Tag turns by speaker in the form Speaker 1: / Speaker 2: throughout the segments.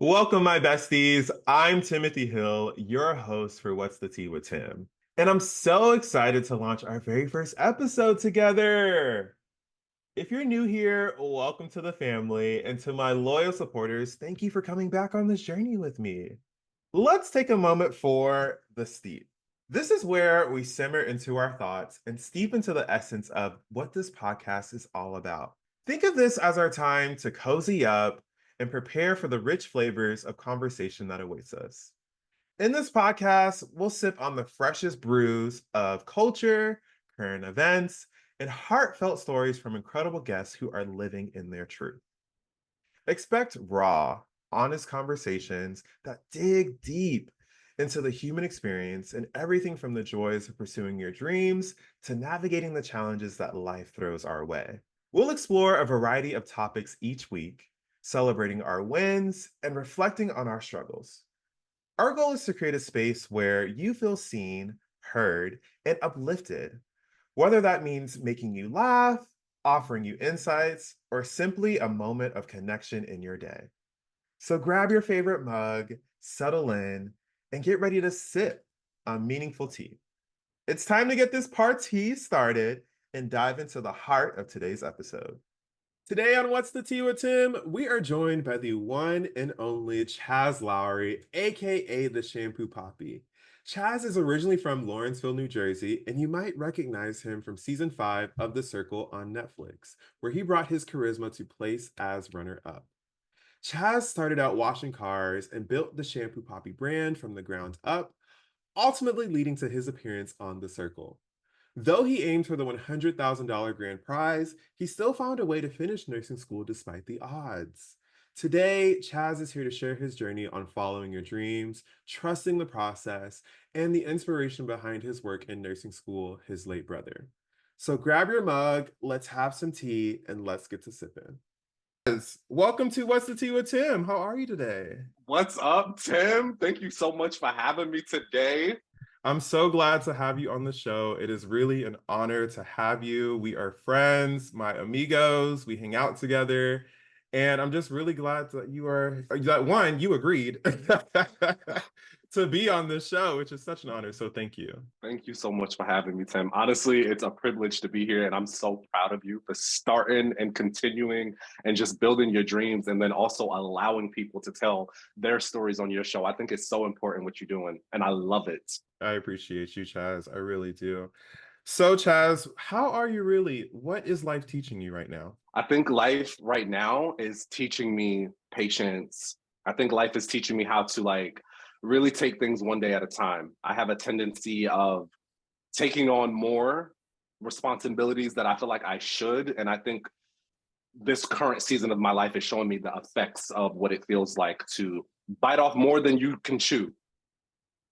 Speaker 1: Welcome, my besties. I'm Timothy Hill, your host for What's the Tea with Tim. And I'm so excited to launch our very first episode together. If you're new here, welcome to the family. And to my loyal supporters, thank you for coming back on this journey with me. Let's take a moment for the steep. This is where we simmer into our thoughts and steep into the essence of what this podcast is all about. Think of this as our time to cozy up and prepare for the rich flavors of conversation that awaits us. In this podcast, we'll sip on the freshest brews of culture, current events, and heartfelt stories from incredible guests who are living in their truth. Expect raw, honest conversations that dig deep into the human experience and everything from the joys of pursuing your dreams to navigating the challenges that life throws our way. We'll explore a variety of topics each week, celebrating our wins and reflecting on our struggles. Our goal is to create a space where you feel seen, heard, and uplifted, whether that means making you laugh, offering you insights, or simply a moment of connection in your day. So grab your favorite mug, settle in, and get ready to sip on meaningful tea. It's time to get this party started and dive into the heart of today's episode. Today on What's the Tea with Tim, we are joined by the one and only Chaz Lawery, aka the Shampoo Poppy. Chaz is originally from Lawrenceville, New Jersey, and you might recognize him from season 5 of The Circle on Netflix, where he brought his charisma to place as runner-up. Chaz started out washing cars and built the Shampoo Poppy brand from the ground up, ultimately leading to his appearance on The Circle. Though he aimed for the $100,000 grand prize, he still found a way to finish nursing school despite the odds. Today, Chaz is here to share his journey on following your dreams, trusting the process, and the inspiration behind his work in nursing school, his late brother. So grab your mug, let's have some tea, and let's get to sipping. Welcome to What's the Tea with Tim. How are you today?
Speaker 2: What's up, Tim? Thank you so much for having me today.
Speaker 1: I'm so glad to have you on the show. It is really an honor to have you. We are friends, my amigos. We hang out together. And I'm just really glad that you agreed to be on this show, which is such an honor. So thank you.
Speaker 2: Thank you so much for having me, Tim. Honestly, it's a privilege to be here, and I'm so proud of you for starting and continuing and just building your dreams and then also allowing people to tell their stories on your show. I think it's so important what you're doing, and I love it.
Speaker 1: I appreciate you, Chaz. I really do. So, Chaz, how are you really? What is life teaching you right now?
Speaker 2: I think life right now is teaching me patience. I think life is teaching me how to really take things one day at a time. I have a tendency of taking on more responsibilities that I feel like I should. And I think this current season of my life is showing me the effects of what it feels like to bite off more than you can chew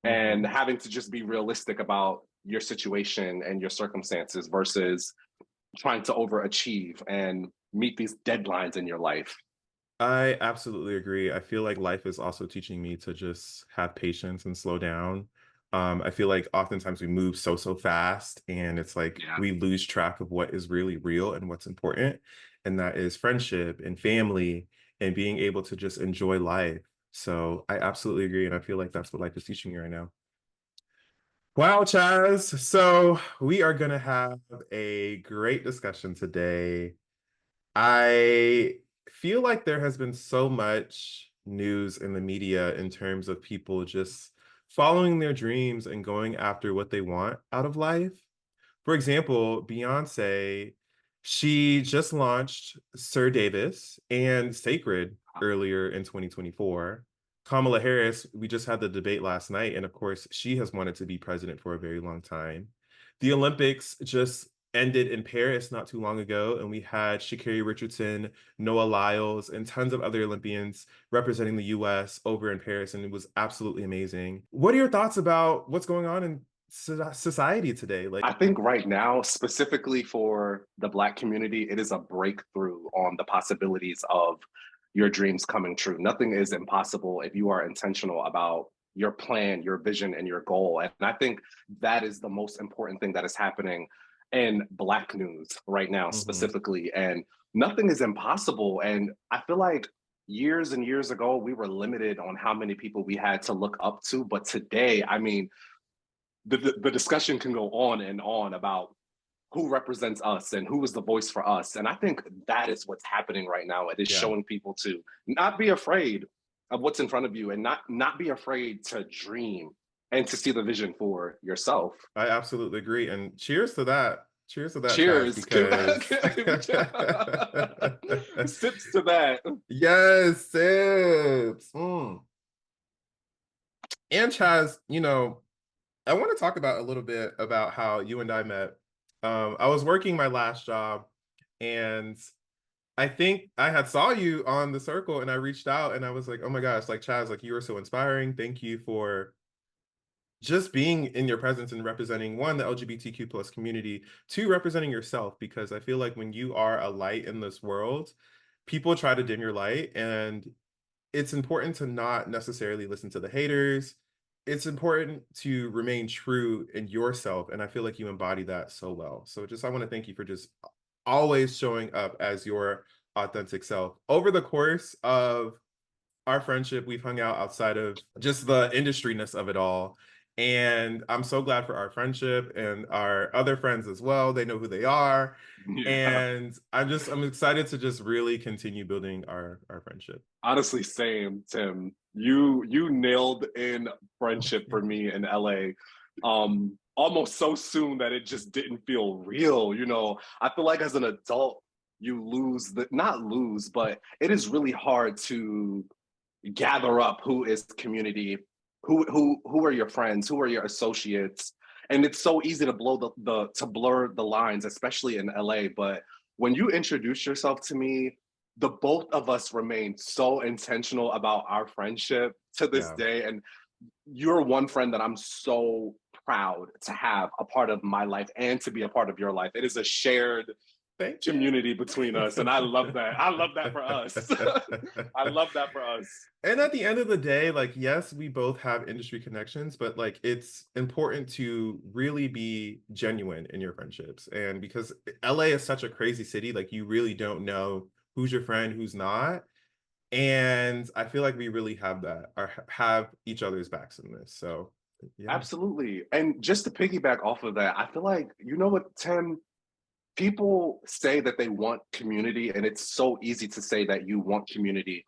Speaker 2: and having to just be realistic about your situation and your circumstances versus trying to overachieve and meet these deadlines in your life.
Speaker 1: I absolutely agree. I feel like life is also teaching me to just have patience and slow down. I feel like oftentimes we move so fast, and it's like
Speaker 2: Yeah.
Speaker 1: we lose track of what is really real and what's important, and that is friendship and family and being able to just enjoy life. So I absolutely agree, and I feel like that's what life is teaching me right now. Wow, Chaz. So we are going to have a great discussion today. I feel like there has been so much news in the media in terms of people just following their dreams and going after what they want out of life. For example, Beyonce, she just launched Sir Davis and Sacred earlier in 2024. Kamala Harris, we just had the debate last night, and of course, she has wanted to be president for a very long time. The Olympics just ended in Paris not too long ago, and we had Sha'Carri Richardson, Noah Lyles, and tons of other Olympians representing the US over in Paris, and it was absolutely amazing. What are your thoughts about what's going on in society today?
Speaker 2: I think right now, specifically for the Black community, it is a breakthrough on the possibilities of your dreams coming true. Nothing is impossible if you are intentional about your plan, your vision, and your goal. And I think that is the most important thing that is happening in Black news right now, specifically. And nothing is impossible. And I feel like years and years ago, we were limited on how many people we had to look up to. But today, I mean, the discussion can go on about who represents us and who is the voice for us. And I think that is what's happening right now. It is
Speaker 1: Yeah,
Speaker 2: showing people to not be afraid of what's in front of you and not be afraid to dream and to see the vision for yourself.
Speaker 1: I absolutely agree. And cheers to that. Cheers to that, Chaz,
Speaker 2: Cheers.
Speaker 1: because
Speaker 2: Sips to that.
Speaker 1: yes, sips. Mm. And Chaz, I want to talk about a little bit about how you and I met. I was working my last job, and I think I had saw you on the circle, and I reached out and I was like, oh my gosh, like Chaz, like you were so inspiring. Thank you for just being in your presence and representing one, the LGBTQ plus community, two, representing yourself, because I feel like when you are a light in this world, people try to dim your light, and it's important to not necessarily listen to the haters. It's important to remain true in yourself. And I feel like you embody that so well. So just, I want to thank you for just always showing up as your authentic self. Over the course of our friendship, we've hung out outside of just the industryness of it all. And I'm so glad for our friendship and our other friends as well. They know who they are.
Speaker 2: Yeah.
Speaker 1: And I'm excited to just really continue building our friendship.
Speaker 2: Honestly, same, Tim. You nailed in friendship for me in LA. Almost so soon that it just didn't feel real. I feel like as an adult, you lose the not lose, but it is really hard to gather up who is community, who are your friends, who are your associates, and it's so easy to blow the to blur the lines, especially in LA. But when you introduce yourself to me, the both of us remain so intentional about our friendship to this
Speaker 1: Yeah.
Speaker 2: day, and you're one friend that I'm so proud to have a part of my life and to be a part of your life. It is a shared
Speaker 1: Thank you.
Speaker 2: community between us, and I love that. I love that for us. I love that for us.
Speaker 1: And at the end of the day, like, yes, we both have industry connections, but like, it's important to really be genuine in your friendships. And because LA is such a crazy city, like, you really don't know who's your friend, who's not. And I feel like we really have that, or have each other's backs in this. So, yeah.
Speaker 2: Absolutely. And just to piggyback off of that, I feel like, you know what, Tim? People say that they want community, and it's so easy to say that you want community.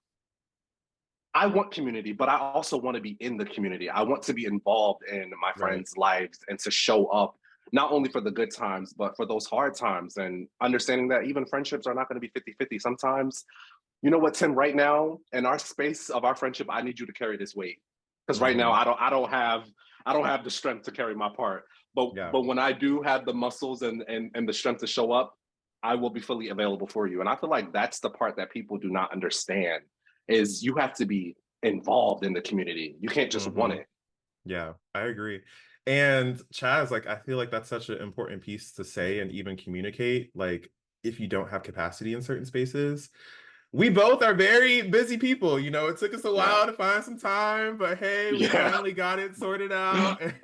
Speaker 2: I want community, but I also want to be in the community. I want to be involved in my
Speaker 1: Right.
Speaker 2: friends' lives and to show up not only for the good times, but for those hard times, and understanding that even friendships are not going to be 50-50. Sometimes, you know what, Tim, right now in our space of our friendship, I need you to carry this weight. Because right now
Speaker 1: Mhm.
Speaker 2: I don't have the strength to carry my part.
Speaker 1: Yeah.
Speaker 2: But when I do have the muscles and the strength to show up, I will be fully available for you. And I feel like that's the part that people do not understand is you have to be involved in the community. You can't just want
Speaker 1: Hmm.
Speaker 2: it.
Speaker 1: Yeah, I agree. And Chaz, like, I feel like that's such an important piece to say and even communicate. Like, if you don't have capacity in certain spaces, we both are very busy people. It took us a
Speaker 2: Yeah.
Speaker 1: while to find some time, but hey, we
Speaker 2: Yeah.
Speaker 1: finally got it sorted out. And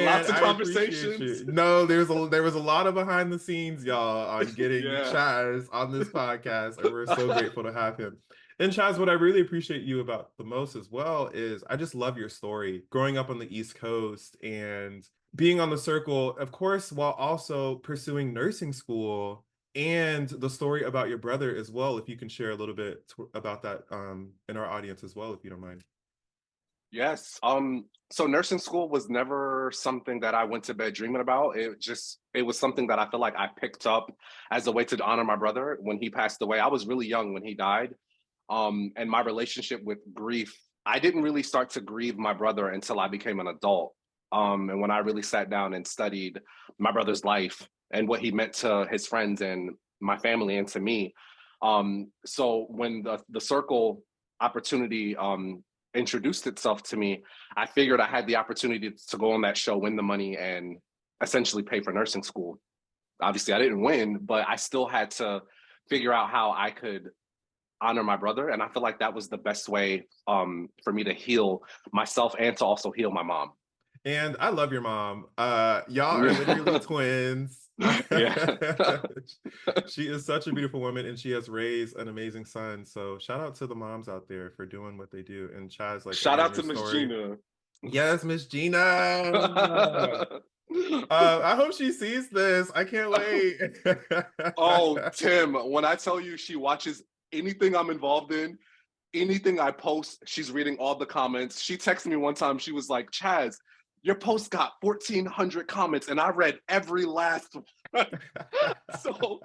Speaker 2: Lots of
Speaker 1: I appreciate
Speaker 2: conversations.
Speaker 1: you. No, there was a lot of behind the scenes, y'all, on getting
Speaker 2: Yeah.
Speaker 1: Chaz on this podcast, and we're so grateful to have him. And Chaz, what I really appreciate you about the most as well is I just love your story. Growing up on the East Coast and being on the circle, of course, while also pursuing nursing school, and the story about your brother as well. If you can share a little bit about that in our audience as well, if you don't mind.
Speaker 2: Yes. So nursing school was never something that I went to bed dreaming about. It was something that I feel like I picked up as a way to honor my brother when he passed away. I was really young when he died. And my relationship with grief, I didn't really start to grieve my brother until I became an adult. And when I really sat down and studied my brother's life and what he meant to his friends and my family and to me. So when the circle opportunity introduced itself to me, I figured I had the opportunity to go on that show, win the money, and essentially pay for nursing school. Obviously, I didn't win, but I still had to figure out how I could honor my brother. And I feel like that was the best way for me to heal myself and to also heal my mom.
Speaker 1: And I love your mom. Y'all are literally
Speaker 2: Yeah.
Speaker 1: twins.
Speaker 2: Yeah.
Speaker 1: She is such a beautiful woman and she has raised an amazing son. So shout out to the moms out there for doing what they do. And Chaz, like
Speaker 2: Shout
Speaker 1: again,
Speaker 2: out
Speaker 1: your
Speaker 2: to Miss
Speaker 1: story.
Speaker 2: Gina.
Speaker 1: Yes, Miss Gina. I hope she sees this. I can't wait.
Speaker 2: Oh, Tim, when I tell you she watches anything I'm involved in, anything I post, she's reading all the comments. She texted me one time. She was like, Chaz, your post got 1,400 comments, and I read every last one. So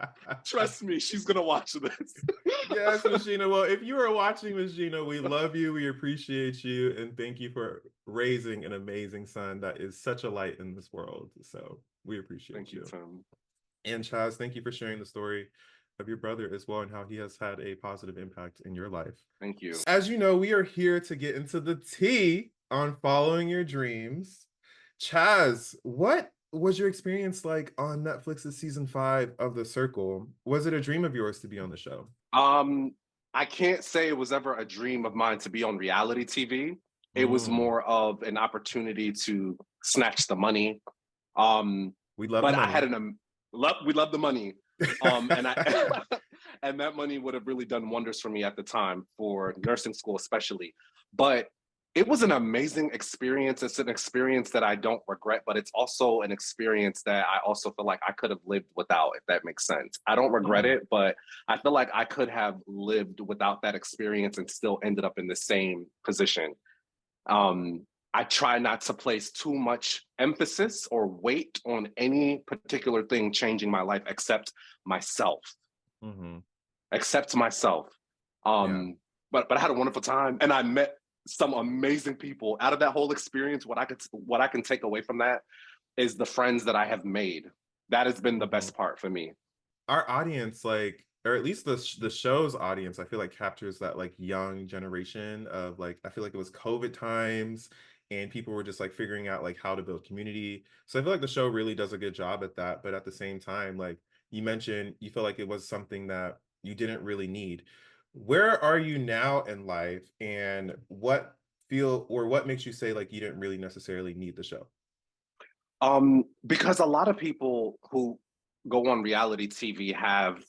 Speaker 2: trust me, she's gonna watch this.
Speaker 1: Yes, Miss Gina. Well, if you are watching, Miss Gina, we love you. We appreciate you. And thank you for raising an amazing son that is such a light in this world. So we appreciate
Speaker 2: Thank you,
Speaker 1: you.
Speaker 2: Tim.
Speaker 1: And Chaz, thank you for sharing the story of your brother as well and how he has had a positive impact in your life.
Speaker 2: Thank you.
Speaker 1: As you know, we are here to get into the tea on following your dreams. Chaz, what was your experience like on Netflix's season 5 of The Circle? Was it a dream of yours to be on the show?
Speaker 2: I can't say it was ever a dream of mine to be on reality TV. It was
Speaker 1: Mm,
Speaker 2: more of an opportunity to snatch the money.
Speaker 1: we love the
Speaker 2: But I had
Speaker 1: money.
Speaker 2: we love the money. And I and that money would have really done wonders for me at the time for nursing school, especially. But it was an amazing experience. It's an experience that I don't regret, but it's also an experience that I also feel like I could have lived without, if that makes sense. I don't regret
Speaker 1: Mm,
Speaker 2: it, but I feel like I could have lived without that experience and still ended up in the same position. I try not to place too much emphasis or weight on any particular thing changing my life except myself,
Speaker 1: mhm.
Speaker 2: except myself.
Speaker 1: Yeah.
Speaker 2: But I had a wonderful time and I met some amazing people. Out of that whole experience, what I can take away from that is the friends that I have made. That has been the
Speaker 1: Mhm.
Speaker 2: best part for me.
Speaker 1: Our audience, like, or at least the show's audience, I feel like captures that like young generation of like, I feel like it was COVID times and people were just like figuring out like how to build community. So I feel like the show really does a good job at that. But at the same time, like you mentioned, you feel like it was something that you didn't really need. Where are you now in life and what makes you say like you didn't really necessarily need the show?
Speaker 2: Because a lot of people who go on reality TV have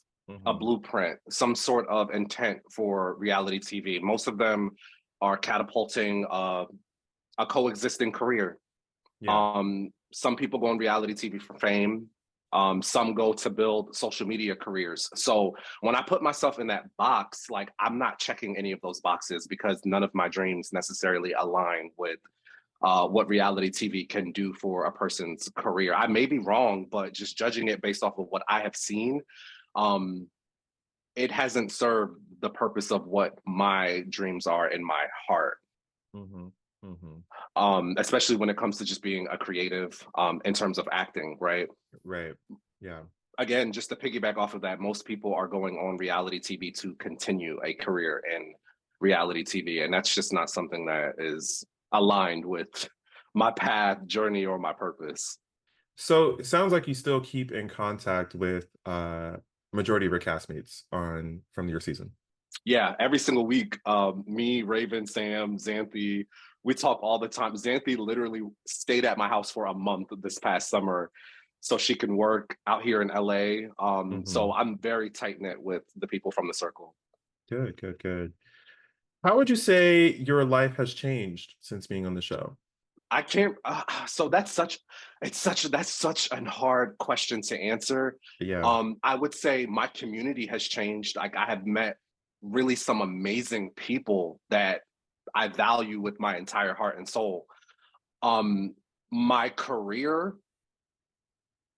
Speaker 2: a
Speaker 1: Hmm.
Speaker 2: blueprint, some sort of intent for reality TV. Most of them are catapulting a coexisting career.
Speaker 1: Yeah.
Speaker 2: Some people go on reality TV for fame. Some go to build social media careers. So when I put myself in that box, like I'm not checking any of those boxes because none of my dreams necessarily align with what reality TV can do for a person's career. I may be wrong, but just judging it based off of what I have seen, um, it hasn't served the purpose of what my dreams are in my heart.
Speaker 1: Hmm. Hmm.
Speaker 2: Especially when it comes to just being a creative in terms of acting, right?
Speaker 1: Right. Yeah.
Speaker 2: Again, just to piggyback off of that, most people are going on reality TV to continue a career in reality TV. And that's just not something that is aligned with my path, journey, or my purpose.
Speaker 1: So it sounds like you still keep in contact with majority of your castmates on from your season.
Speaker 2: Yeah, every single week, me, Raven, Sam, Xanthi, we talk all the time. Xanthi literally stayed at my house for a month this past summer so she can work out here in LA. So
Speaker 1: Hmm.
Speaker 2: I'm very tight knit with the people from the circle.
Speaker 1: Good, good, good. How would you say your life has changed since being on the show?
Speaker 2: I can't. So that's such a hard question to answer.
Speaker 1: Yeah.
Speaker 2: I would say my community has changed. Like I have met really some amazing people that I value with my entire heart and soul. Um, my career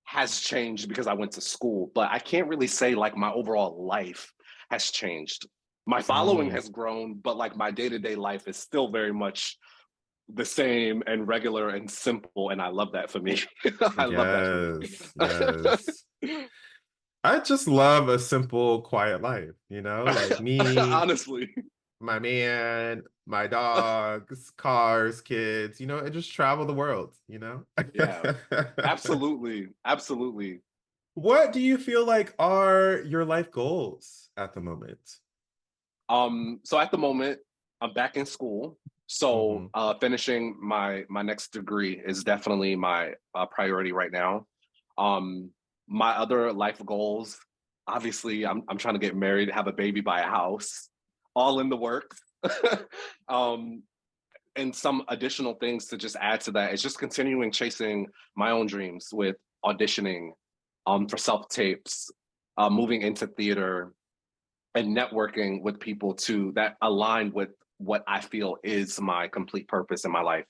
Speaker 2: has changed because I went to school, but I can't really say like my overall life has changed. My following
Speaker 1: Mm,
Speaker 2: has grown, but like my day to day life is still very much the same and regular and simple. And I love that for me. I love that for
Speaker 1: yes, yes.
Speaker 2: me.
Speaker 1: I just love a simple, quiet life, like me,
Speaker 2: Honestly.
Speaker 1: my man, my dogs, cars, kids, and just travel the world.
Speaker 2: Yeah, absolutely. Absolutely.
Speaker 1: What do you feel like are your life goals at the moment?
Speaker 2: So at the moment, I'm back in school. So
Speaker 1: Hmm.
Speaker 2: finishing my next degree is definitely my priority right now. Um, My other life goals, obviously, I'm trying to get married, have a baby, buy a house, all in the works. um, and some additional things to just add to that is just continuing chasing my own dreams with auditioning for self tapes, moving into theater, and networking with people too that align with what I feel is my complete purpose in my life.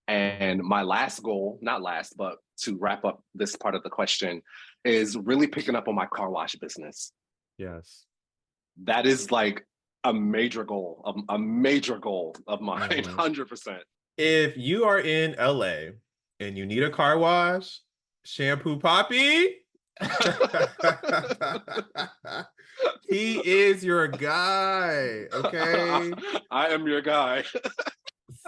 Speaker 2: And
Speaker 1: Mhm.
Speaker 2: my last goal, not last, but to wrap up this part of the question, is really picking up on my car wash business.
Speaker 1: Yes.
Speaker 2: That is like a major goal of mine,
Speaker 1: Mhm.
Speaker 2: 100%.
Speaker 1: If you are in LA and you need a car wash, Shampoo Poppy, he is your guy. Okay.
Speaker 2: I am your guy.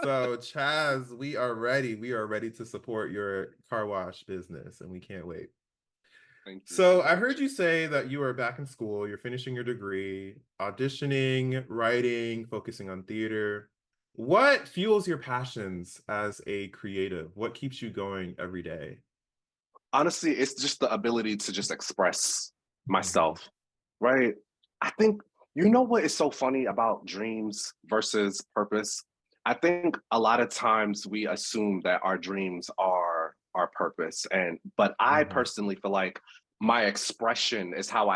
Speaker 1: So, Chaz, we are ready. We are ready to support your car wash business, and we can't wait.
Speaker 2: Thank you so
Speaker 1: So, I heard
Speaker 2: much.
Speaker 1: you say that you are back in school, you're finishing your degree, auditioning, writing, focusing on theater. What fuels your passions as a creative? What keeps you going every day?
Speaker 2: Honestly, it's just the ability to just express
Speaker 1: Mhm.
Speaker 2: myself, right? I think, you know what is so funny about dreams versus purpose? I think a lot of times we assume that our dreams are our purpose. But I
Speaker 1: Mhm.
Speaker 2: personally feel like my expression is how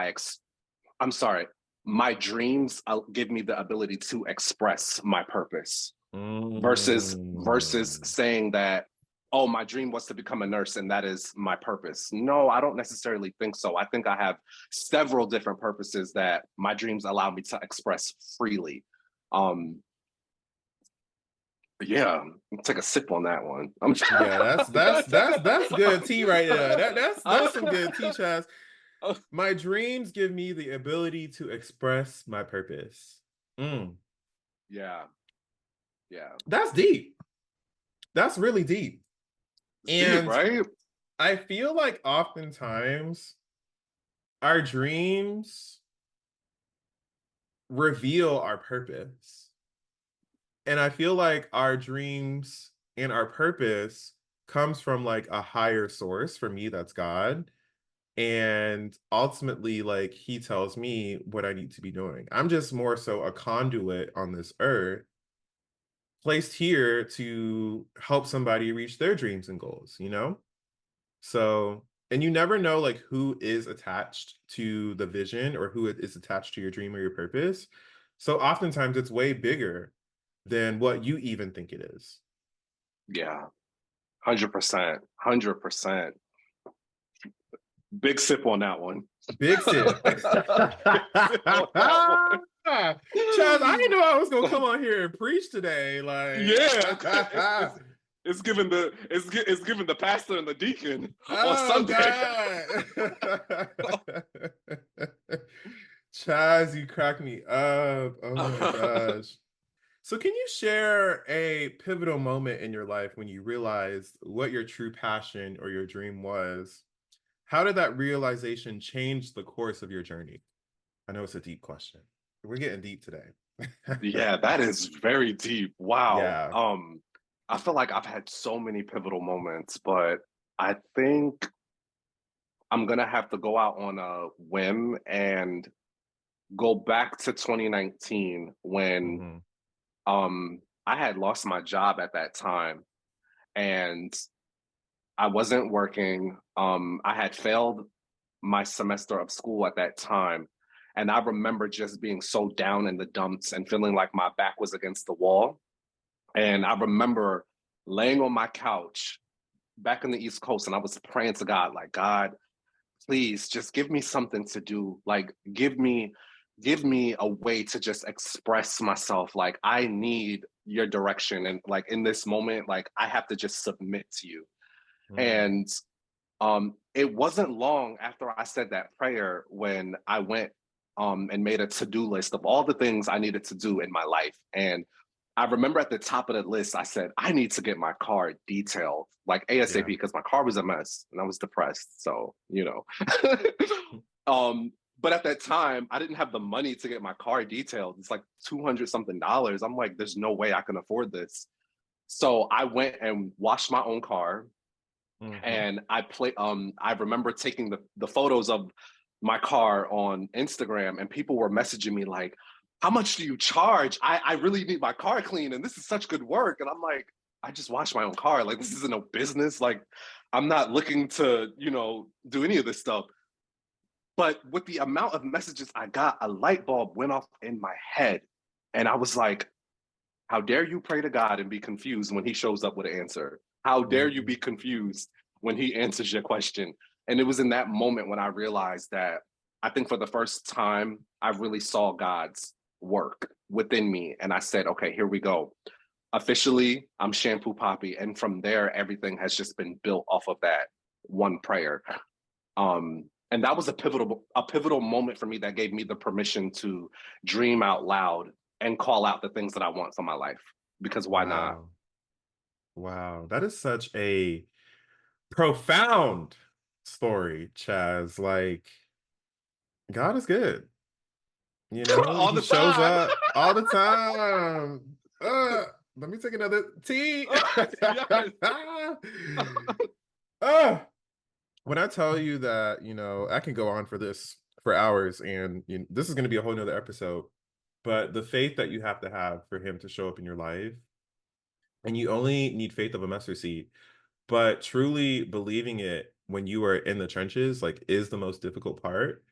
Speaker 2: I'm sorry, my dreams give me the ability to express my purpose versus
Speaker 1: Mm.
Speaker 2: saying that, oh, my dream was to become a nurse and that is my purpose. No, I don't necessarily think so. I think I have several different purposes that my dreams allow me to express freely. um yeah, take a sip on that one.
Speaker 1: Yeah, that's good tea right there. That's some good tea, Chaz. My dreams give me the ability to express my purpose. Mm.
Speaker 2: yeah, yeah,
Speaker 1: That's deep. That's really deep.
Speaker 2: it's deep,
Speaker 1: And
Speaker 2: right?
Speaker 1: I feel like oftentimes our dreams reveal our purpose. And I feel like our dreams and our purpose comes from like a higher source. For me, that's God. And ultimately, like he tells me what I need to be doing. I'm just more so a conduit on this earth, placed here to help somebody reach their dreams and goals, you know? So, and you never know like who is attached to the vision or who is attached to your dream or your purpose. So oftentimes it's way bigger than what you even think it is.
Speaker 2: Yeah, 100%, 100%. Big sip on that one.
Speaker 1: Big sip.
Speaker 2: Big
Speaker 1: Chaz,
Speaker 2: sip on that one.
Speaker 1: I didn't know I was gonna come on here and preach today. Like,
Speaker 2: Yeah, it's given it's given the pastor and the deacon on
Speaker 1: oh
Speaker 2: Sunday.
Speaker 1: God. Chaz, you crack me up. Oh my gosh. So, can you share a pivotal moment in your life when you realized what your true passion or your dream was? How did that realization change the course of your journey? I know it's a deep question. We're getting deep today.
Speaker 2: Yeah, that is very deep. Wow.
Speaker 1: Yeah.
Speaker 2: I feel like I've had so many pivotal moments, but I think I'm gonna have to go out on a whim and go back to 2019 when
Speaker 1: Hmm.
Speaker 2: I had lost my job at that time and I wasn't working. I had failed my semester of school at that time. And I remember just being so down in the dumps and feeling like my back was against the wall. And I remember laying on my couch back in the East Coast and I was praying to God, like, God, please just give me something to do. Like, give me a way to just express myself. Like, I need your direction. And like in this moment, like I have to just submit to you.
Speaker 1: Mm.
Speaker 2: And it wasn't long after I said that prayer when I went and made a to-do list of all the things I needed to do in my life. And I remember at the top of the list, I said, I need to get my car detailed like ASAP
Speaker 1: Yeah.
Speaker 2: because my car was a mess and I was depressed. So, you know. But at that time, I didn't have the money to get my car detailed. It's like 200 something dollars. I'm like, there's no way I can afford this. So I went and washed my own car.
Speaker 1: Mm-hmm.
Speaker 2: And I remember taking the photos of my car on Instagram, and people were messaging me like, how much do you charge? I really need my car clean, and this is such good work. And I'm like, I just wash my own car. Like, this isn't no business. Like, I'm not looking to, do any of this stuff. But with the amount of messages I got, a light bulb went off in my head. And I was like, how dare you pray to God and be confused when he shows up with an answer? How dare you
Speaker 1: Mm-hmm.
Speaker 2: be confused when he answers your question? And it was in that moment when I realized that I think for the first time, I really saw God's work within me. And I said, okay, here we go. Officially, I'm Shampoo Poppy. And from there, everything has just been built off of that one prayer. And that was a pivotal moment for me that gave me the permission to dream out loud and call out the things that I want for my life. Because why not?
Speaker 1: Wow. Wow. That is such a profound story, Chaz. Like, God is good. You know,
Speaker 2: All
Speaker 1: he
Speaker 2: the
Speaker 1: shows
Speaker 2: time.
Speaker 1: up all the time. Let me take another tea.
Speaker 2: Yes.
Speaker 1: uh, when I tell you that, I can go on for this for hours, and this is going to be a whole nother episode. But the faith that you have to have for him to show up in your life, and you only need faith of a mustard seed, but truly believing it when you are in the trenches, like, is the most difficult part.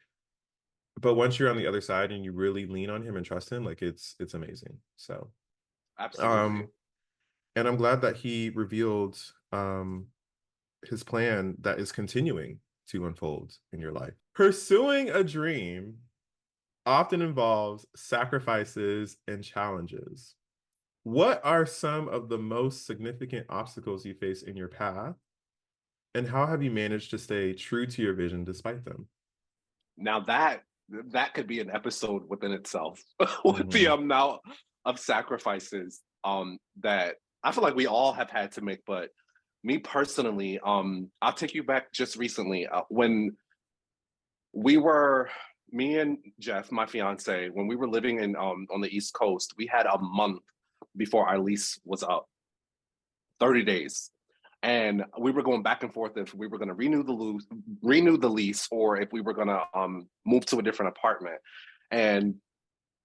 Speaker 1: But once you're on the other side and you really lean on him and trust him, like, it's amazing. So,
Speaker 2: Absolutely.
Speaker 1: um, and I'm glad that he revealed his plan that is continuing to unfold in your life. Pursuing a dream often involves sacrifices and challenges. What are some of the most significant obstacles you face in your path, and how have you managed to stay true to your vision despite them?
Speaker 2: Now that could be an episode within itself with the
Speaker 1: Mm-hmm.
Speaker 2: amount of sacrifices that I feel like we all have had to make. But me personally, I'll take you back just recently when we were me and Jeff, my fiance, when we were living in on the East Coast, we had a month before our lease was up, 30 days. And we were going back and forth if we were going to renew the lease, or if we were going to move to a different apartment. And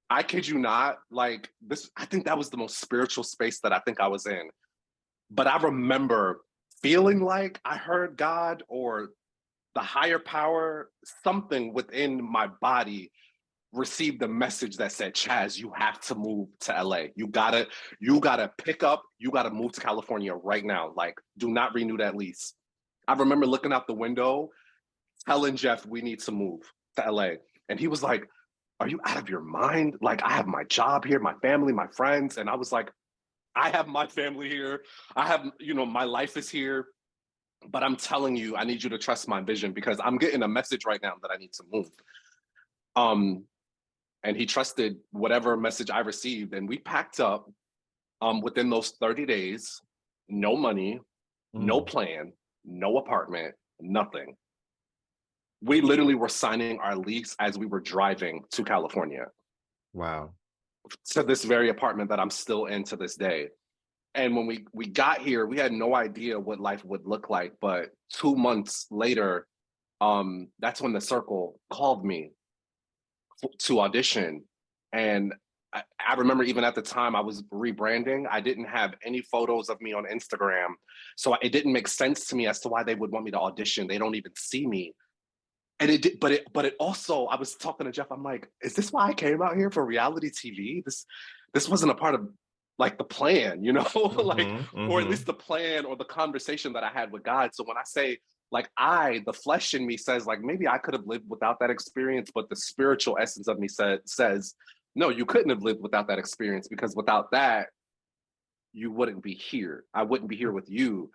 Speaker 2: I kid you not, like this, I think that was the most spiritual space that I think I was in. But I remember feeling like I heard God or the higher power, something within my body received the message that said, Chaz, you have to move to LA. You gotta pick up, you gotta move to California right now. Like, do not renew that lease. I remember looking out the window, telling Jeff we need to move to LA. And he was like, are you out of your mind? Like, I have my job here, my family, my friends. And I was like, I have my family here. I have, my life is here. But I'm telling you, I need you to trust my vision because I'm getting a message right now that I need to move. Um, and he trusted whatever message I received. And we packed up within those 30 days, no money, no
Speaker 1: Mm.
Speaker 2: plan, no apartment, nothing. We literally were signing our lease as we were driving to California
Speaker 1: Wow.
Speaker 2: to this very apartment that I'm still in to this day. And when we got here, we had no idea what life would look like. But 2 months later, that's when the circle called me to audition. And I remember even at the time I was rebranding, I didn't have any photos of me on Instagram. So it didn't make sense to me as to why they would want me to audition. They don't even see me. And it did, but it also, I was talking to Jeff, I'm like, is this why I came out here for reality TV? This wasn't a part of like the plan, like,
Speaker 1: Mm-hmm.
Speaker 2: or at
Speaker 1: Mm-hmm.
Speaker 2: least the plan or the conversation that I had with God. So when I say like the flesh in me says like maybe I could have lived without that experience, but the spiritual essence of me says no, you couldn't have lived without that experience because without that you wouldn't be here. I wouldn't be here with you,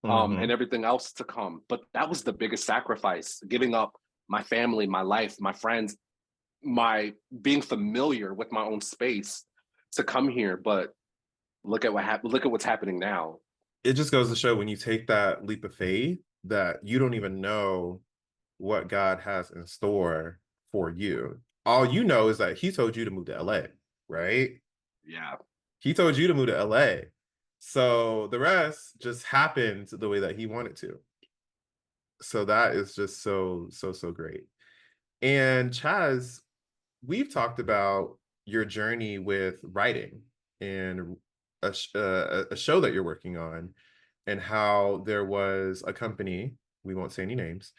Speaker 2: and
Speaker 1: Mm-hmm.
Speaker 2: everything else to come. But that was the biggest sacrifice, giving up my family, my life, my friends, my being familiar with my own space to come here. But look at what happened. Look at what's happening now.
Speaker 1: It just goes to show when you take that leap of faith that you don't even know what God has in store for you. All you know is that he told you to move to LA, right?
Speaker 2: Yeah.
Speaker 1: He told you to move to LA. So the rest just happened the way that he wanted to. So that is just so great. And Chaz, we've talked about your journey with writing and a show that you're working on, and how there was a company, we won't say any names,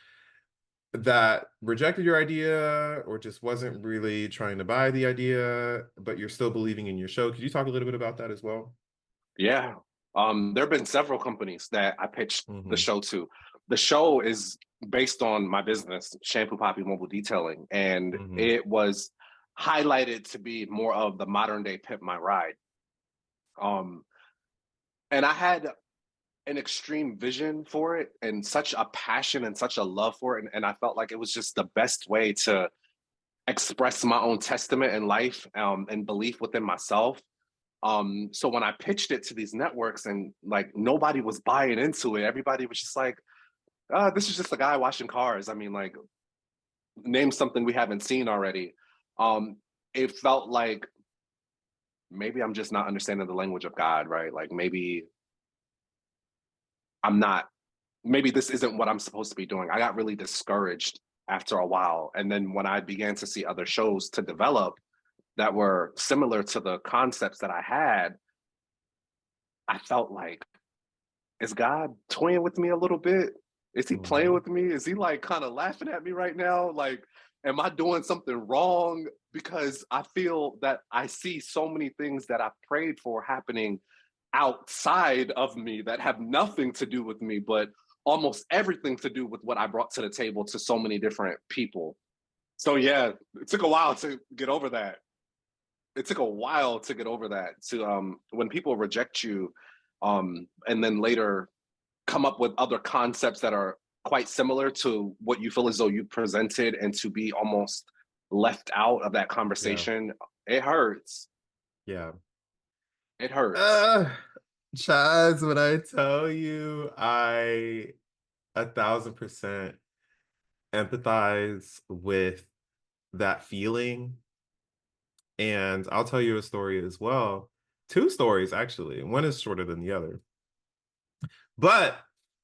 Speaker 1: that rejected your idea or just wasn't really trying to buy the idea, but you're still believing in your show. Could you talk a little bit about that as well?
Speaker 2: Yeah. There have been several companies that I pitched the
Speaker 1: Hmm.
Speaker 2: show to. The show is based on my business, Shampoo Poppy Mobile Detailing, and
Speaker 1: Hmm.
Speaker 2: it was highlighted to be more of the modern day Pimp My Ride. Um, and I had an extreme vision for it and such a passion and such a love for it. And I felt like it was just the best way to express my own testament in life and belief within myself. So when I pitched it to these networks and like nobody was buying into it, everybody was just like, this is just a guy washing cars. I mean, like, name something we haven't seen already. Um, it felt like maybe I'm just not understanding the language of God, right? Like maybe I'm not, maybe this isn't what I'm supposed to be doing. I got really discouraged after a while. And then when I began to see other shows to develop that were similar to the concepts that I had, I felt like, is God toying with me a little bit? Is he playing
Speaker 1: Hmm.
Speaker 2: with me? Is he like kind of laughing at me right now? Like, am I doing something wrong? Because I feel that I see so many things that I've prayed for happening outside of me that have nothing to do with me, but almost everything to do with what I brought to the table to so many different people. So yeah, it took a while to get over that. It took a while to get over that. To when people reject you, and then later come up with other concepts that are quite similar to what you feel as though you presented, and to be almost left out of that
Speaker 1: Yeah.
Speaker 2: conversation, it hurts.
Speaker 1: Yeah.
Speaker 2: It hurts.
Speaker 1: Uh, Chaz, when I tell you, I 1,000% empathize with that feeling. And I'll tell you a story as well. Two stories, actually. One is shorter than the other. But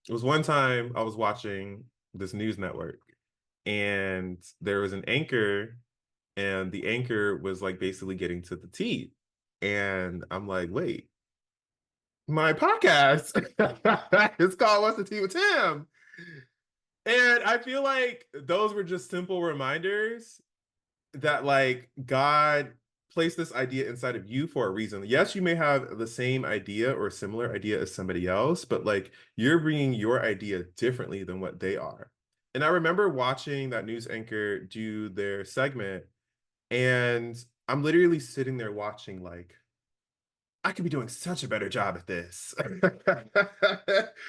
Speaker 1: it was one time I was watching this news network, and there was an anchor, and the anchor was like basically getting to the tea. And I'm like, wait, my podcast. It's called What's the Tea with Tim. And I feel like those were just simple reminders that like God placed this idea inside of you for a reason. Yes, you may have the same idea or similar idea as somebody else, but like you're bringing your idea differently than what they are. And I remember watching that news anchor do their segment, and I'm literally sitting there watching like, I could be doing such a better job at this.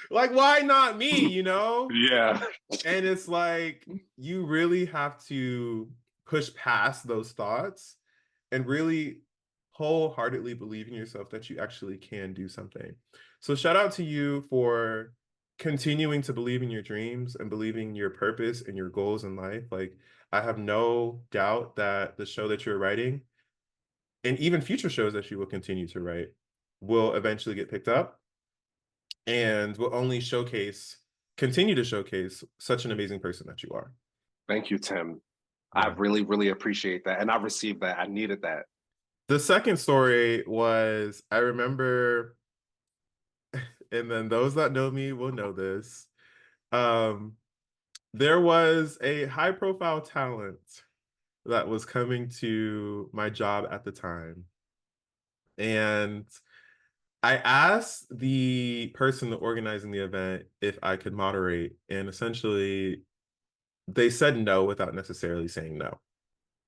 Speaker 1: Like, why not me, you know?
Speaker 2: Yeah.
Speaker 1: And it's like you really have to push past those thoughts and really wholeheartedly believe in yourself that you actually can do something. So shout out to you for continuing to believe in your dreams and believing your purpose and your goals in life. Like I have no doubt that the show that you're writing and even future shows that you will continue to write will eventually get picked up and will only continue to showcase such an amazing person that you are.
Speaker 2: Thank you, Tim. I
Speaker 1: Yeah.
Speaker 2: really, really appreciate that. And I received that. I needed that.
Speaker 1: The second story was I remember, and then those that know me will know this. Um, there was a high profile talent that was coming to my job at the time. And I asked the person organizing the event if I could moderate, and essentially they said no without necessarily saying no.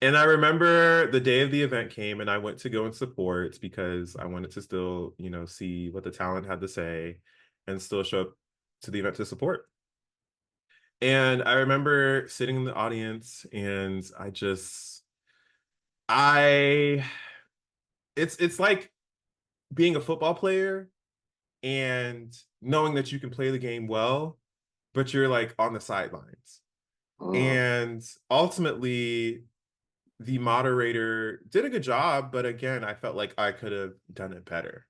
Speaker 1: And I remember the day of the event came and I went to go and support because I wanted to still, see what the talent had to say and still show up to the event to support. And I remember sitting in the audience and I it's like being a football player and knowing that you can play the game well, but you're like on the sidelines.
Speaker 2: Mm.
Speaker 1: And ultimately, the moderator did a good job, but again, I felt like I could have done it better.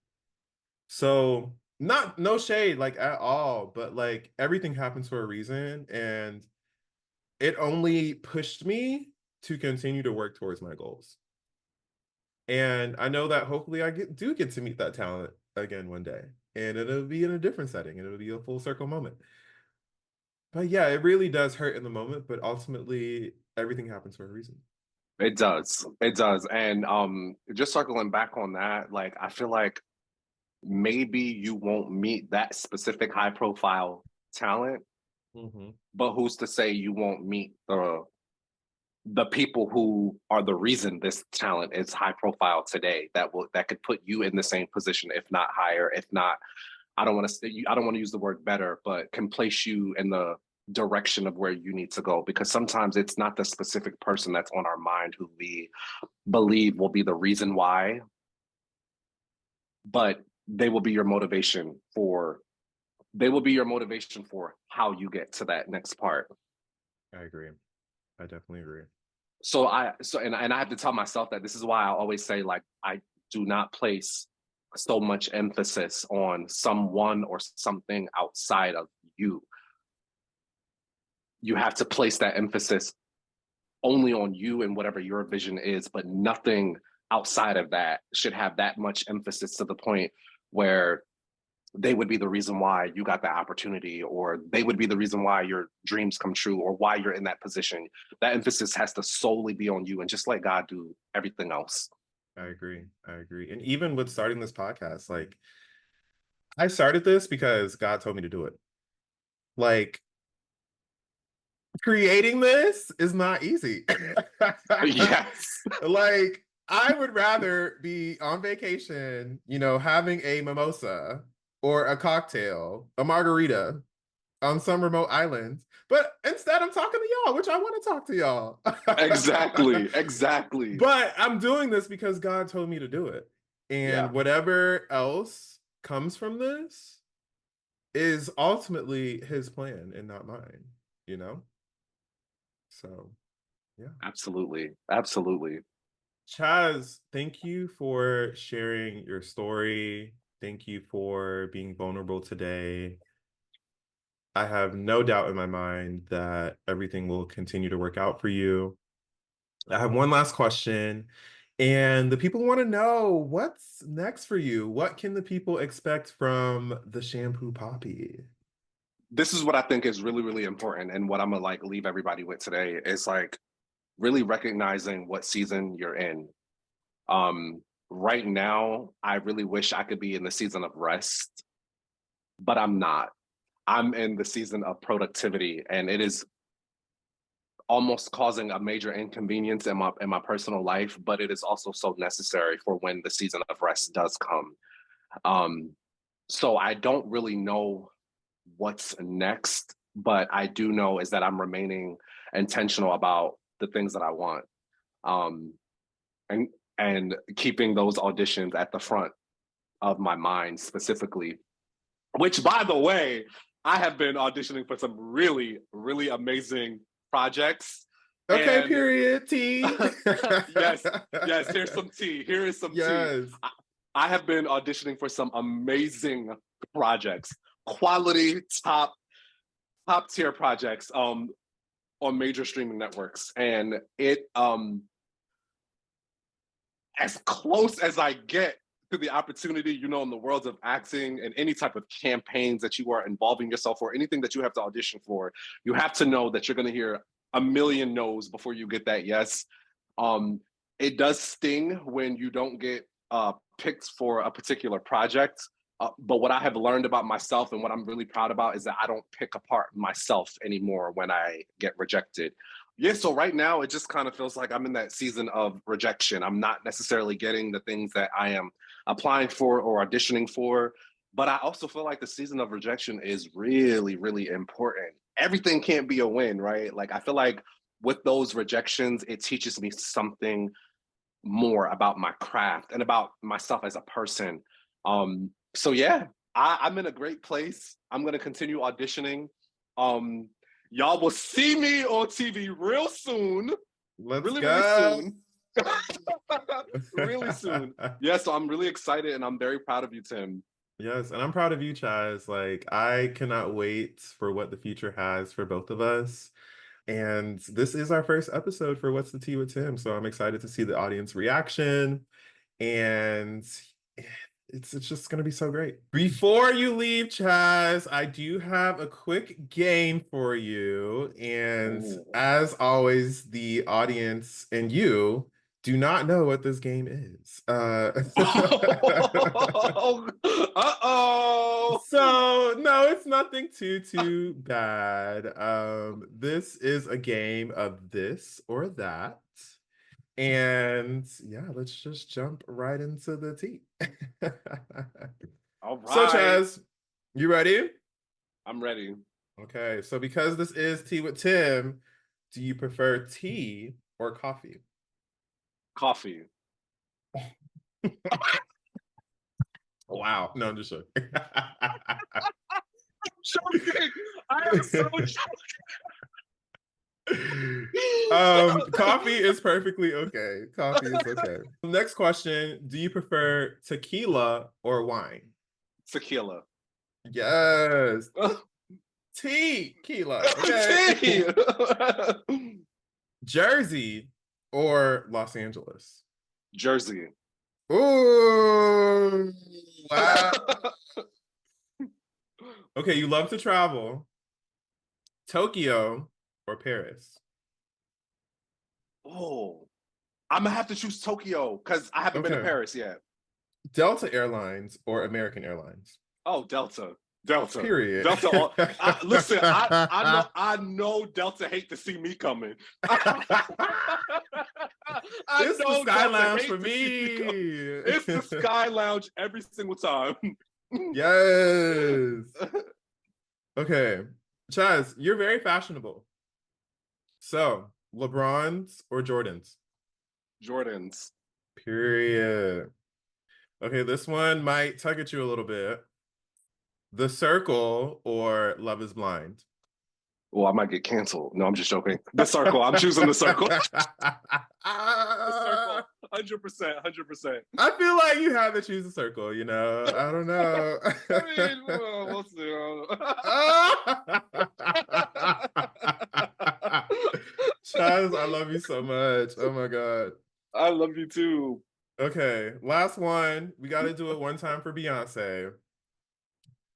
Speaker 1: So Not no shade like at all, but like everything happens for a reason, and it only pushed me to continue to work towards my goals. And I know that hopefully do get to meet that talent again one day. And it'll be in a different setting and it'll be a full circle moment. But yeah, it really does hurt in the moment, but ultimately everything happens for a reason.
Speaker 2: It does. It does. And just circling back on that, like I feel like maybe you won't meet that specific high profile talent,
Speaker 1: Hmm.
Speaker 2: but who's to say you won't meet the people who are the reason this talent is high profile today that could put you in the same position, if not higher, if not, I don't want to use the word better, but can place you in the direction of where you need to go. Because sometimes it's not the specific person that's on our mind who we believe will be the reason why, but they will be your motivation for they will be your motivation for how you get to that next part.
Speaker 1: I agree. I definitely agree.
Speaker 2: And I have to tell myself that this is why I always say, like, I do not place so much emphasis on someone or something outside of you. You have to place that emphasis only on you and whatever your vision is, but nothing outside of that should have that much emphasis to the point where they would be the reason why you got the opportunity, or they would be the reason why your dreams come true, or why you're in that position. That emphasis has to solely be on you, and just let God do everything else.
Speaker 1: I agree. I agree. And even with starting this podcast, like I started this because God told me to do it. Like creating this is not easy.
Speaker 2: Yes.
Speaker 1: Like I would rather be on vacation, having a mimosa or a cocktail, a margarita on some remote island. But instead I'm talking to y'all, which I want to talk to y'all.
Speaker 2: Exactly. Exactly.
Speaker 1: But I'm doing this because God told me to do it. And
Speaker 2: Yeah,
Speaker 1: whatever else comes from this is ultimately his plan and not mine, you know? So, yeah.
Speaker 2: absolutely. Absolutely.
Speaker 1: Chaz, thank you for sharing your story. Thank you for being vulnerable today. I have no doubt in my mind that everything will continue to work out for you. I have one last question, and the people want to know what's next for you. What can the people expect from the shampoo poppy?
Speaker 2: This is what I think is really, really important. And what I'm gonna like leave everybody with today is like really recognizing what season you're in. Right now, I really wish I could be in the season of rest, but I'm not. I'm in the season of productivity, and it is almost causing a major inconvenience in my personal life, but it is also so necessary for when the season of rest does come. Um, so I don't really know what's next, but I do know is that I'm remaining intentional about the things that I want. Um, and and keeping those auditions at the front of my mind specifically, which by the way, I have been auditioning for some really, really amazing projects.
Speaker 1: Okay,
Speaker 2: And
Speaker 1: period. T.
Speaker 2: yes, yes, here's some tea. Here is some tea.
Speaker 1: Yes.
Speaker 2: I have been auditioning for some amazing projects, quality top tier projects on major streaming networks. And it as close as I get to the opportunity, in the worlds of acting and any type of campaigns that you are involving yourself or anything that you have to audition for, you have to know that you're going to hear a million no's before you get that yes. Um, it does sting when you don't get picked for a particular project. But what I have learned about myself and what I'm really proud about is that I don't pick apart myself anymore when I get rejected. Yeah, so right now it just kind of feels like I'm in that season of rejection. I'm not necessarily getting the things that I am applying for or auditioning for, but I also feel like the season of rejection is really, really important. Everything can't be a win, right? Like I feel like with those rejections, it teaches me something more about my craft and about myself as a person. So yeah, I'm in a great place. I'm gonna continue auditioning. Um, Y'all will see me on TV real soon.
Speaker 1: Let's
Speaker 2: Really, really
Speaker 1: go.
Speaker 2: soon. Really soon. Yeah, so I'm really excited and I'm very proud of you, Tim.
Speaker 1: Yes, and I'm proud of you, Chaz. Like, I cannot wait for what the future has for both of us. And this is our first episode for What's the Tea with Tim. So I'm excited to see the audience reaction. And it's just gonna be so great. Before you leave, Chaz, I do have a quick game for you. And
Speaker 2: Ooh.
Speaker 1: as always, the audience and you do not know what this game is.
Speaker 2: Uh-oh.
Speaker 1: So no, it's nothing too bad. This is a game of this or that. And yeah, let's just jump right into the tea.
Speaker 2: All
Speaker 1: So
Speaker 2: right.
Speaker 1: Chaz, you ready?
Speaker 2: I'm ready.
Speaker 1: Okay, so because this is Tea with Tim, do you prefer tea or coffee?
Speaker 2: Coffee.
Speaker 1: Wow. No, I'm just joking.
Speaker 2: Joking. I am so joking.
Speaker 1: Coffee is perfectly okay. Coffee is okay. Next question. Do you prefer tequila or wine?
Speaker 2: Tequila.
Speaker 1: Yes. Tequila. Okay.
Speaker 2: Tea.
Speaker 1: Jersey or Los Angeles?
Speaker 2: Jersey.
Speaker 1: Ooh. Wow. Okay, you love to travel. Tokyo or Paris?
Speaker 2: Oh, I'm gonna have to choose Tokyo because I haven't been to
Speaker 1: Okay.
Speaker 2: Paris yet.
Speaker 1: Delta Airlines or American Airlines?
Speaker 2: Oh, Delta. Delta.
Speaker 1: Period.
Speaker 2: Delta. Listen, I know Delta hate to see me coming. I
Speaker 1: It's the
Speaker 2: know
Speaker 1: Sky
Speaker 2: Delta
Speaker 1: Lounge
Speaker 2: hate
Speaker 1: for
Speaker 2: to see me coming.
Speaker 1: me.
Speaker 2: It's the Sky Lounge every single time.
Speaker 1: Yes. Okay. Chaz, you're very fashionable. So, LeBrons or Jordans?
Speaker 2: Jordans.
Speaker 1: Period. Okay, this one might tug at you a little bit. The Circle or Love is Blind?
Speaker 2: Oh, I might get canceled. No, I'm just joking. The Circle. I'm choosing the Circle. The Circle. 100%. 100%.
Speaker 1: I feel like you have to choose The Circle, you know? I don't know.
Speaker 2: I mean, well, we'll see.
Speaker 1: Chaz, I love you so much. Oh my God.
Speaker 2: I love you too.
Speaker 1: Okay, last one. We got to do it one time for Beyonce.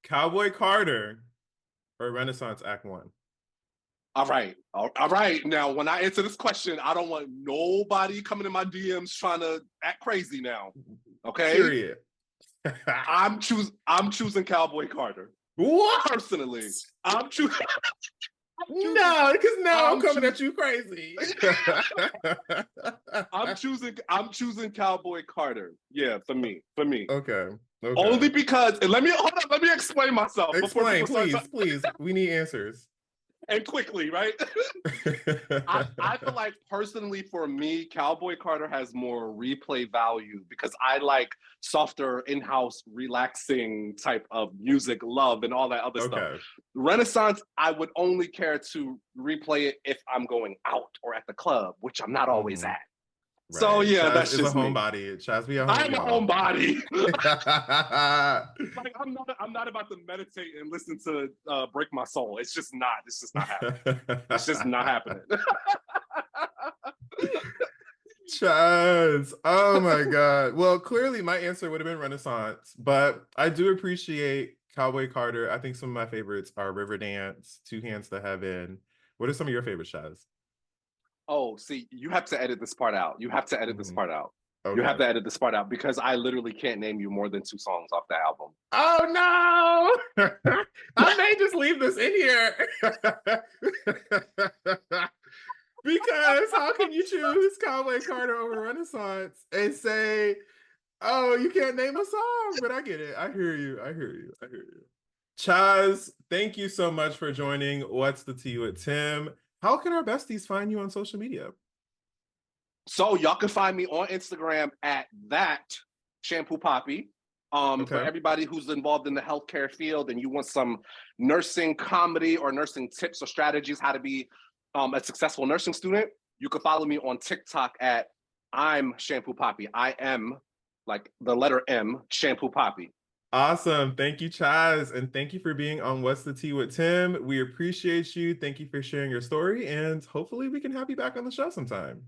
Speaker 1: Cowboy Carter or Renaissance Act One?
Speaker 2: All right. All right. Now, when I answer this question, I don't want nobody coming in my DMs trying to act crazy now. Okay.
Speaker 1: Period.
Speaker 2: I'm choosing Cowboy Carter.
Speaker 1: What?
Speaker 2: Personally. I'm choosing.
Speaker 1: No, because now I'm coming at you crazy.
Speaker 2: I'm choosing Cowboy Carter. Yeah, for me.
Speaker 1: Okay.
Speaker 2: Only because, and let me explain myself.
Speaker 1: Explain, please. We need answers.
Speaker 2: And quickly, right? I feel like personally for me, Cowboy Carter has more replay value because I like softer in-house relaxing type of music, love, and all that other stuff. Renaissance, I would only care to replay it if I'm going out or at the club, which I'm not always at. Right. So yeah, Chaz that's just
Speaker 1: a homebody. Chaz be a homebody.
Speaker 2: I'm a homebody. Like I'm not about to meditate and listen to Break My Soul. It's just not happening. It's just not happening.
Speaker 1: Chaz. Oh my God. Well, clearly my answer would have been Renaissance, but I do appreciate Cowboy Carter. I think some of my favorites are Riverdance, Two Hands to Heaven. What are some of your favorites, Chaz?
Speaker 2: Oh, see, you have to edit this part out. You have to edit this part out.
Speaker 1: Okay.
Speaker 2: You have to edit this part out because I literally can't name you more than 2 songs off the album.
Speaker 1: Oh no! I may just leave this in here. Because how can you choose Cowboy Carter over Renaissance and say, oh, you can't name a song? But I get it. I hear you. Chaz, thank you so much for joining What's the Tea with Tim. How can our besties find you on social media?
Speaker 2: So y'all can find me on Instagram at that shampoo poppy. For everybody who's involved in the healthcare field and you want some nursing comedy or nursing tips or strategies how to be a successful nursing student, you can follow me on TikTok at I'm Shampoo Poppy. I am like the letter M, Shampoo Poppy.
Speaker 1: Awesome. Thank you, Chaz. And thank you for being on What's the Tea with Tim. We appreciate you. Thank you for sharing your story. And hopefully we can have you back on the show sometime.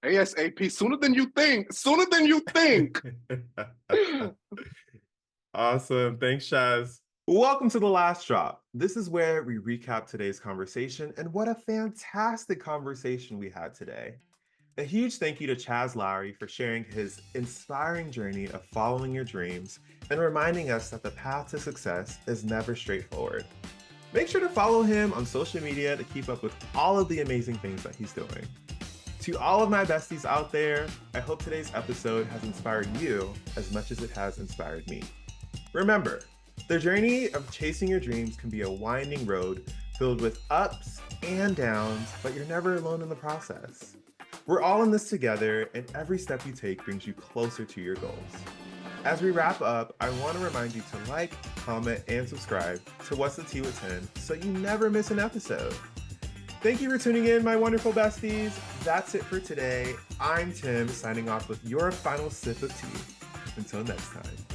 Speaker 2: ASAP, sooner than you think. Sooner than you think.
Speaker 1: Awesome. Thanks, Chaz. Welcome to the last drop. This is where we recap today's conversation, and what a fantastic conversation we had today. A huge thank you to Chaz Lawery for sharing his inspiring journey of following your dreams and reminding us that the path to success is never straightforward. Make sure to follow him on social media to keep up with all of the amazing things that he's doing. To all of my besties out there, I hope today's episode has inspired you as much as it has inspired me. Remember, the journey of chasing your dreams can be a winding road filled with ups and downs, but you're never alone in the process. We're all in this together, and every step you take brings you closer to your goals. As we wrap up, I want to remind you to like, comment, and subscribe to What's the Tea with Tim so you never miss an episode. Thank you for tuning in, my wonderful besties. That's it for today. I'm Tim, signing off with your final sip of tea. Until next time.